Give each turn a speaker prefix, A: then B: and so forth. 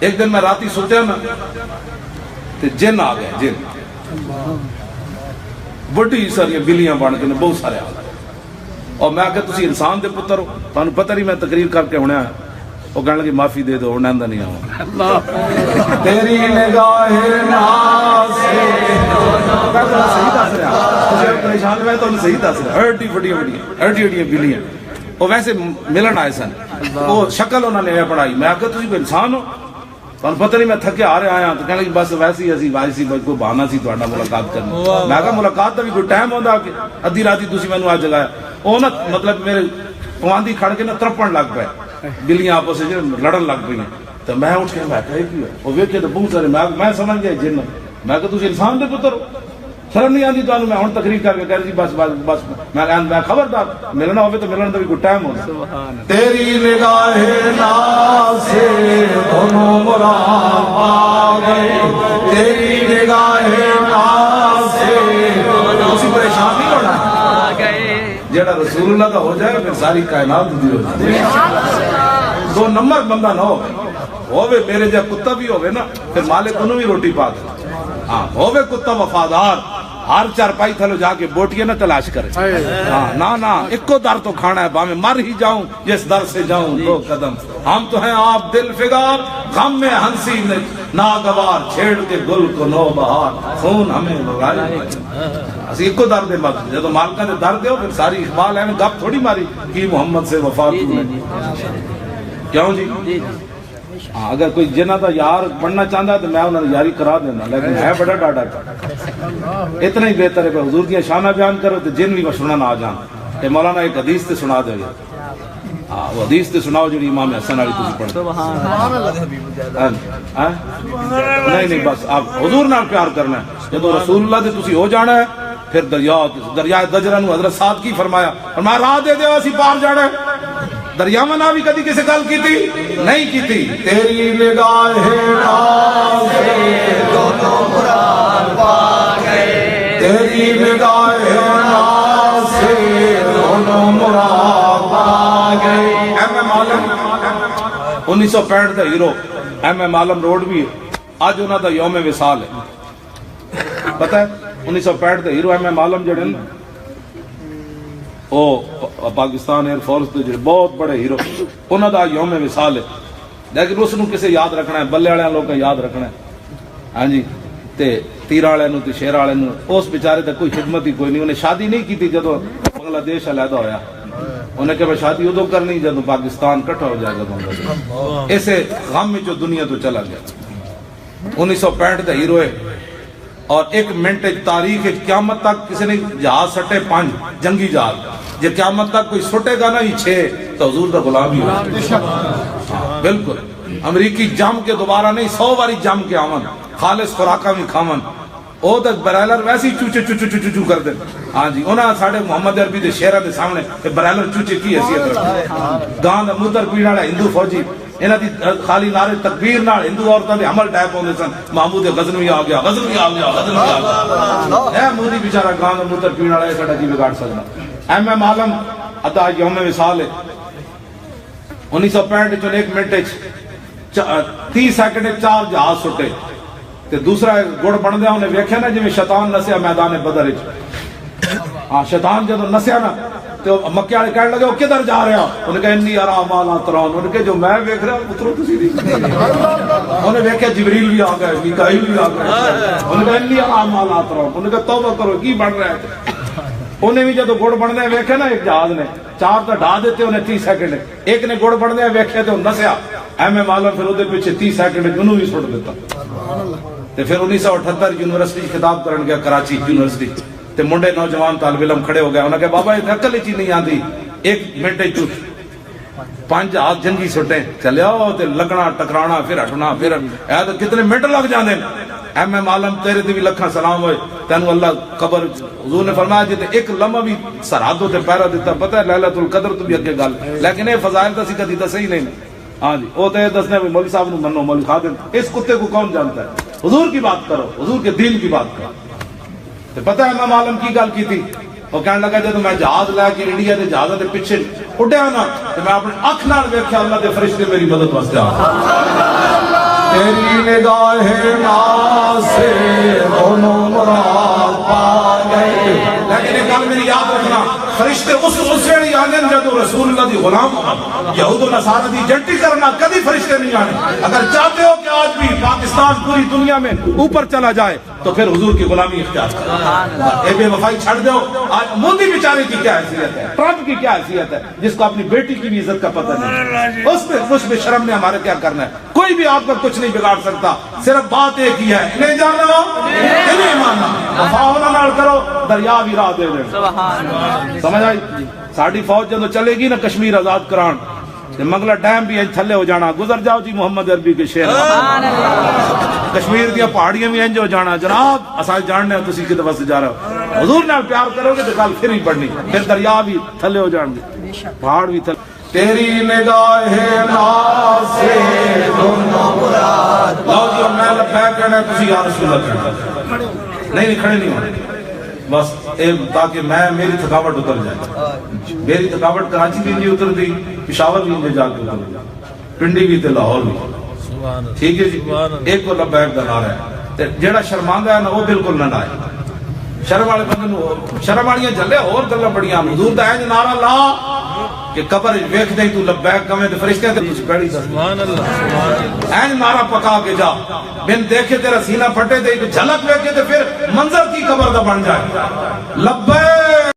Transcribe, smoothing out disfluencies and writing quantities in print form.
A: ایک دن میں راتی سوتیا نا تے جن آ گئے، جن بڑی ساری بلیاں بن کے بہت سارے آ گئے، اور میں کہ تسی انسان دے پتر ہو، تانوں پتہ نہیں میں تقریر کر کے ہونے آیا، وہ کہنے لگی معافی دے دو، ہونے اندر نہیں آؤں تیری نگاہ ناز سے میں تو صحیح دس رہا، تجھے پریشان میں تو صحیح دس رہا، ہڈی وڈیاں بلیاں، وہ ویسے ملن آئے سن، وہ شکل انہوں نے پڑھائی، میں کہ تسی کوئی انسان ہو، تانوں پتہ نہیں میں تھکے آ رہا آیا، تو کہنے لگی بس ویسے ہی اسی کوئی بہانہ سی تہاڈا ملاقات کرنا، میں کہا ملاقات دا بھی کوئی ٹائم ہوندا کہ ادھی راتی تسی مینوں آ جگایا، وہ نا مطلب میرے پواندی کھڑ کے نا ترپن لگ پے، بلیاں آپس وچ لڑن لگ پئی، تو میں اٹھ کے میں کہا کی وہ ویکھے تو بہت سارے، میں سمجھ گیا جن، میں کہ تسی انسان دے پتر ہو، شرم نہیں آتی تانوں، میں ہن تقریر کر کے کہہ رہی بس میں خبردار ملنا ہوے تو ملن دا بھی کوئی ٹائم ہوتا، تیری نگاہ ناز سے دونوں مراد آ گئے، تیری نگاہ ناز سے تسی پریشان نہیں ہونا، جیڑا رسول اللہ کا ہو جائے پھر ساری کائنات دی ہو جائے، دو نمبر بندہ نہ ہوے میرے جا کتا بھی ہوے نا پھر مالک انہوں بھی روٹی پا دے، ہاں ہوے کتا وفادار، ہر چارپائی تھلو جا کے بوٹیاں نہ تلاش کرے، ہاں نا اکو در تو کھانا ہے، باہمیں مر ہی جاؤں جس در سے جاؤں دو قدم، ہم تو ہیں آپ دل فگار، غم میں ہنسی ناگوار، چھیڑ کے گل کو نو بہار، خون ہمیں لگائے اسی اکو در دے مت، جب مالکہ نے در دے ہو پھر ساری اقبال ہے گپ تھوڑی ماری کی محمد سے وفا تو نے، کیوں جی؟ اگر کوئی جنہ دا یار بننا چاہتا ہے تو میں انہوں نے یاری کرا دینا، لیکن ہے بڑا ڈاڈا اتنا ہی بہتر ہے کہ حضور کی شانہ بیان کرو تو جن بھی سننا نہ آ جان، کہ مولانا ایک حدیث تے سنا دے گا، وہ حدیث تے سناؤ جو امام حسن علی تسی پڑھتے، نہیں بس آپ حضور نال پیار کرنا ہے، جب رسول اللہ دے تسی ہو جانا ہے پھر دریائے دجرہ نو حضرت سعد کی فرمایا راہ دے دے اسی پار جانا ہے، دریاواں نہ بھی کدی کسی گل کیتی نہیں کیتی، تیری نگاہ ناز سے دونوں مراد پا گئے، تیری نگاہ ناز سے دونوں مراد پا گئے، M M Alam 1965 the hero M M Alam road بھی آج انہاں دا یوم وصال ہے، پتہ ہے 1965 دا ہیرو ایم ایم عالم جڑے نا وہ پاکستان ایئر فورس کے جو بہت بڑے ہیرو انہوں دا یوم وصال ہے، لیکن اس نو کسے یاد رکھنا ہے، بلے والے لوگ یاد رکھنا ہے، ہاں جی تے تیر والے نو تے شیر والے نو، اس بیچارے تے کوئی خدمت ہی کوئی نہیں، انہیں شادی نہیں کی تھی جدو بنگلہ دیش علیحدہ ہویا، انہیں کہ میں شادی ادو کرنی جدو پاکستان کٹھا ہو جائے گا، ایسے غم میں جو دنیا تو چلا گیا، 1965 دا ہیرو ہے، اور ایک منٹ تاریخ قیامت تک کسی نے جہاز سٹے 5 جنگی جہاز، جب قیامت تک کوئی سٹے گا نا یہ 6 تو حضور دا غلام ہی ہوگا، بالکل امریکی جم کے دوبارہ نہیں 100 باری جم کے آمن، خالص خوراکہ بھی کھامن، او تک برائلر ویسی چوچے چوچو چوچو چو کر دیں، ہاں جی انہاں ساڑھے محمد عربی دے شیرہ دے سامنے کہ برائلر چوچے کی حیثیت رکھتے، گاں دا مدر پیڑا ہے ہندو فوجی، انہاں دی خالی نعرے تکبیر نال ہندو عورتاں دے عمل ٹائپ ہوندے سن، محمود غزنوی آ گیا، غزنوی آ گیا، غزنوی آ گیا، اے مودی بیچارہ گاں دا مدر پیڑا ہے ساڑھا کی بگاڑ سکنا، ایم ایم عالم عطا یوم وصال ہے، 1965 چون 1 منٹ 30 سیکنڈ 4 جہاز سٹے، تے دوسرا گڑ بن دیا انہیں ویکھیا نا جی شیطان نسیا میدان بدر وچ، ہاں شیطان جدو نسیا نا تو مکے والے کہنے لگے وہ کدھر جا رہا، انہیں کہا انی ارا ما لا ترون، انہیں کہا جو میں ویکھ رہا اترو تسی نہیں، انہیں ویکھیا جبریل بھی آ گئے، میکائیل بھی آ گئے، انہیں کہا انی ارا ما لا ترون، انہیں کہا توبہ کرو کی بن رہا ہے، انہیں بھی جدو گڑ بن دیا ویکھیا نا ایک جہاز نے 4 تو ڈھا دیتے انہیں 30 سیکنڈ، ایک نے گڑ بن دیا ویکھیا تو نسیا، ایم ایم عالم پھر وہ پیچھے 30 سیکنڈ انہوں بھی سٹ دیتا، تے پھر 1978 یونیورسٹی خطاب کرن گیا کراچی یونیورسٹی، تے منڈے نوجوان طالب علم کھڑے ہو گئے، انہوں نے کہا بابا یہ عقل ہی نہیں آتی، 1 منٹ 5 جہاز جنگی سٹے چلے آؤ تے لگنا ٹکرانا پھر ہٹنا پھر اے تو کتنے منٹ لگ جاندے، ایم ایم عالم تیرے تے بھی لکھاں سلام ہوئے، تینوں اللہ قبر، حضور نے فرمایا جی تے ایک لمحہ بھی سرحدوں تے پہرا دیتا، پتہ ہے لیلۃ القدر تو بھی اگے گل، لیکن یہ فضائل تو کدی دسے ہی نہیں، ہاں جی وہ تو دسنے بھی مولوی صاحب نو منو، مولوی خادم، اس کتے کو کون جانتا ہے، حضور کی بات کرو، حضور کے دین کی بات کرو، تو پتہ ہے امام عالم کی گل کی تھی، وہ کہنے لگا جب میں جہاز لے کے انڈیا دے جہاز دے پیچھے اڈیا نا تو میں اپنے اکھ نال ویکھیا اللہ دے فرشتے میری مدد واسطے آ تیری نگاہ ناز سے دونوں مراد پا گئے. لیکن ایک گل میری یاد رکھنا، فرشتے اس ویلے آنے جدو رسول اللہ دی غلام یہود و نصارہ دی جنٹی کرنا کدی فرشتے نہیں آنے. اگر چاہتے ہو کہ آج بھی پاکستان پوری دنیا میں اوپر چلا جائے تو پھر حضور کی غلامی اختیار کرو. اے بے وفائی چھڑ دو. آج مودی بیچارے کی کیا حیثیت ہے، ٹرمپ کی کیا حیثیت ہے، جس کو اپنی بیٹی کی بھی عزت کا پتہ نہیں. اس میں کچھ بے شرم نے ہمارے کیا کرنا ہے. کوئی بھی آپ کا کچھ نہیں بگاڑ سکتا. صرف بات ایک ہی ہے، انہیں جانا انہیں مانا، وفا ہونا نال کرو، دریا بھی راہ دے دیں. سمجھ آئی؟ ساڑی فوج جدو چلے گی نا کشمیر آزاد کران، منگلا ڈیم بھی انج تھلے ہو جانا. گزر جاؤ جی محمد عربی کے شعر. کشمیر دیا پہاڑیاں بھی انج ہو جانا. جناب اساں جاننے ہو تسی کدے واسطے جا رہے ہو. حضور نال پیار کرو گے تو گل پھر ہی پڑنی، پھر دریا بھی تھلے ہو جان گے، پہاڑ بھی تھلے. تیری نگاہ ناز سے دونوں مراد. لو جی میں لبیک کہنا تسی یا رسول اللہ کہنا. نہیں کھڑے نہیں ہونے بس تاکہ میری تھکاوٹ اتر جائے. میری تھکاوٹ کراچی بھی نہیں اتر دی، پشاور بھی نہیں جا کے اتر دی، پنڈی بھی تے لاہور بھی. ٹھیک ہے جی. ایک کو لبیک دا نعرہ ہے. جیڑا شرماندہ ہے نا وہ بالکل نہ ڈائے. شرم والے بندے نو شرم والیاں جھلے اور گلاں بڑیاں. حضور دا ہے نعرہ لا کہ قبر ویکھ دے تو لبیک کہے تے فرشتے تے کچھ پڑھی. سبحان اللہ. این نعرہ پکا کے جا، بن دیکھے تیرا سینہ پھٹے تے جھلک ویکھے تے پھر منظر کی قبر دا بن جائے. لبیک